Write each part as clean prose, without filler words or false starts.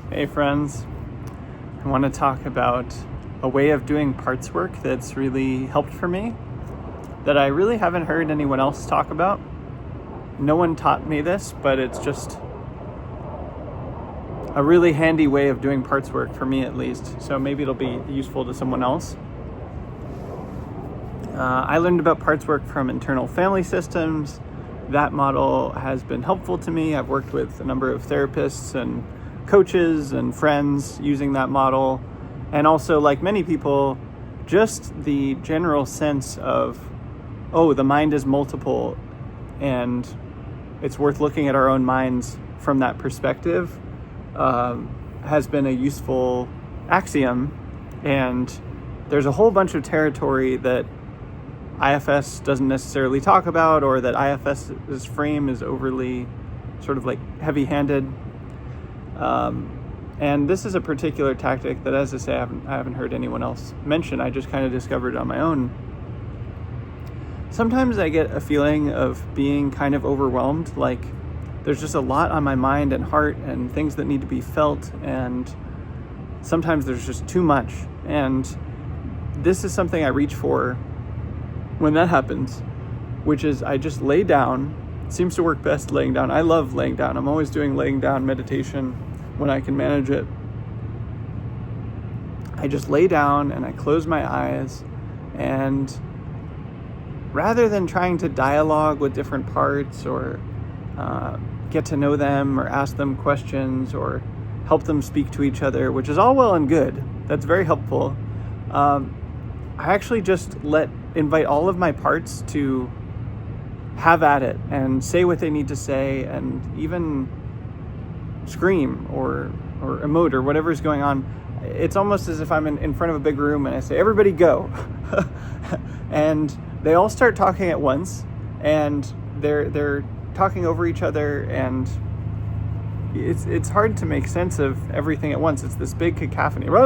Hey friends, I want to talk about a way of doing parts work that's really helped for me, that I really haven't heard anyone else talk about. No one taught me this, but it's just a really handy way of doing parts work for me at least, so maybe it'll be useful to someone else. I learned about parts work from internal family systems. That model has been helpful to me. I've worked with a number of therapists and coaches and friends using that model. And also, like many people, just the general sense of, the mind is multiple and it's worth looking at our own minds from that perspective has been a useful axiom. And there's a whole bunch of territory that IFS doesn't necessarily talk about, or that IFS's frame is overly sort of like heavy-handed. And this is a particular tactic that, as I say, I haven't heard anyone else mention. I just kind of discovered it on my own. Sometimes I get a feeling of being kind of overwhelmed, like there's just a lot on my mind and heart and things that need to be felt, and sometimes there's just too much. And this is something I reach for when that happens, which is I just lay down. It seems to work best laying down. I love laying down. I'm always doing laying down meditation when I can manage it. I just lay down and I close my eyes, and rather than trying to dialogue with different parts or get to know them or ask them questions or help them speak to each other, which is all well and good, that's very helpful, I actually just invite all of my parts to have at it and say what they need to say, and even scream or emote or whatever's going on. It's almost as if I'm in front of a big room and I say, everybody go. And they all start talking at once, and they're talking over each other, and it's hard to make sense of everything at once. It's this big cacophony. And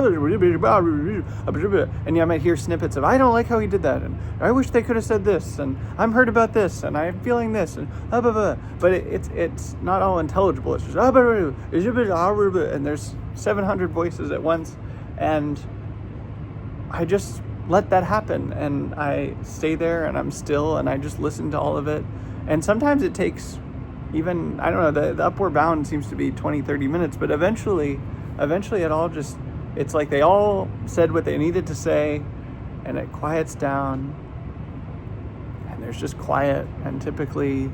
I might hear snippets of, I don't like how he did that, and I wish they could have said this, and I'm hurt about this, and I'm feeling this, and blah, blah, blah. But it's not all intelligible. It's just and there's 700 voices at once, and I just let that happen, and I stay there, and I'm still, and I just listen to all of it. And sometimes it takes even, I don't know, the upward bound seems to be 20-30 minutes, but eventually it all just, it's like they all said what they needed to say, and it quiets down, and there's just quiet. And typically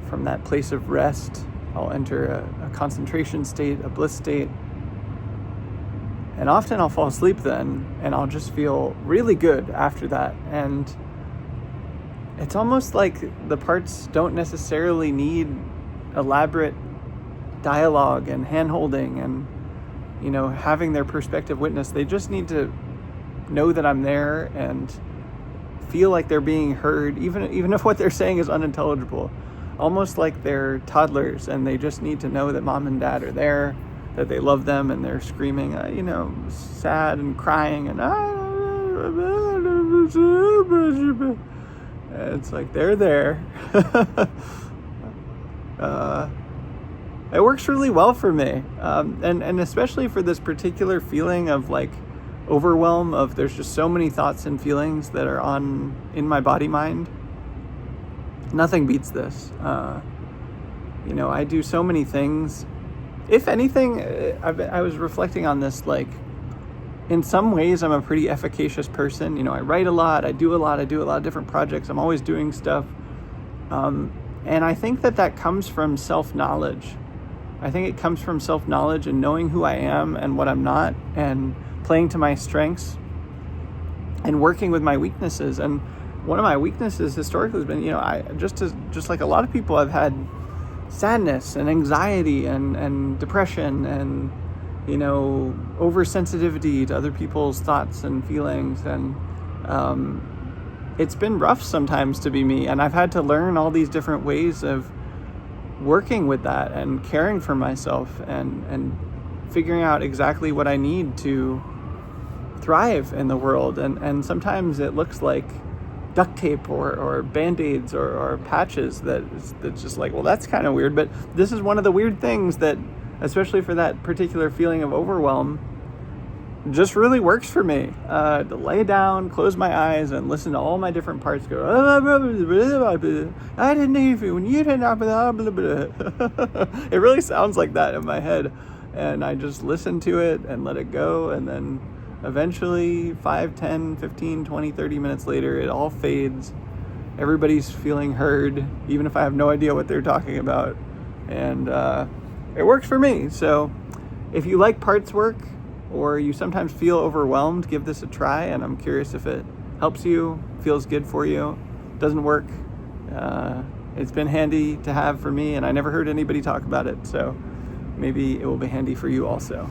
from that place of rest, I'll enter a concentration state, a bliss state, and often I'll fall asleep then, and I'll just feel really good after that. And it's almost like the parts don't necessarily need elaborate dialogue and hand-holding and, having their perspective witnessed. They just need to know that I'm there and feel like they're being heard, even if what they're saying is unintelligible. Almost like they're toddlers, and they just need to know that mom and dad are there, that they love them, and they're screaming, sad and crying, and it's like they're there. It works really well for me, and especially for this particular feeling of like overwhelm, of there's just so many thoughts and feelings that are in my body mind. Nothing beats this. I do so many things. If anything, I was reflecting on this, like, in some ways I'm a pretty efficacious person. I write a lot, I do a lot of different projects, I'm always doing stuff. And I think that comes from self-knowledge. I think it comes from self-knowledge and knowing who I am and what I'm not, and playing to my strengths and working with my weaknesses. And one of my weaknesses historically has been, I just like a lot of people, I've had sadness and anxiety and depression and oversensitivity to other people's thoughts and feelings, and it's been rough sometimes to be me, and I've had to learn all these different ways of working with that and caring for myself and figuring out exactly what I need to thrive in the world. And sometimes it looks like duct tape or Band-Aids or patches that's just like, well, that's kind of weird. But this is one of the weird things that especially for that particular feeling of overwhelm, just really works for me. To lay down, close my eyes, and listen to all my different parts go, I didn't even, you didn't, it really sounds like that in my head. And I just listen to it and let it go. And then eventually 5, 10, 15, 20, 30 minutes later, it all fades. Everybody's feeling heard, even if I have no idea what they're talking about. And it works for me. So if you like parts work, or you sometimes feel overwhelmed, give this a try. And I'm curious if it helps you, feels good for you, doesn't work. It's been handy to have for me, and I never heard anybody talk about it. So maybe it will be handy for you also.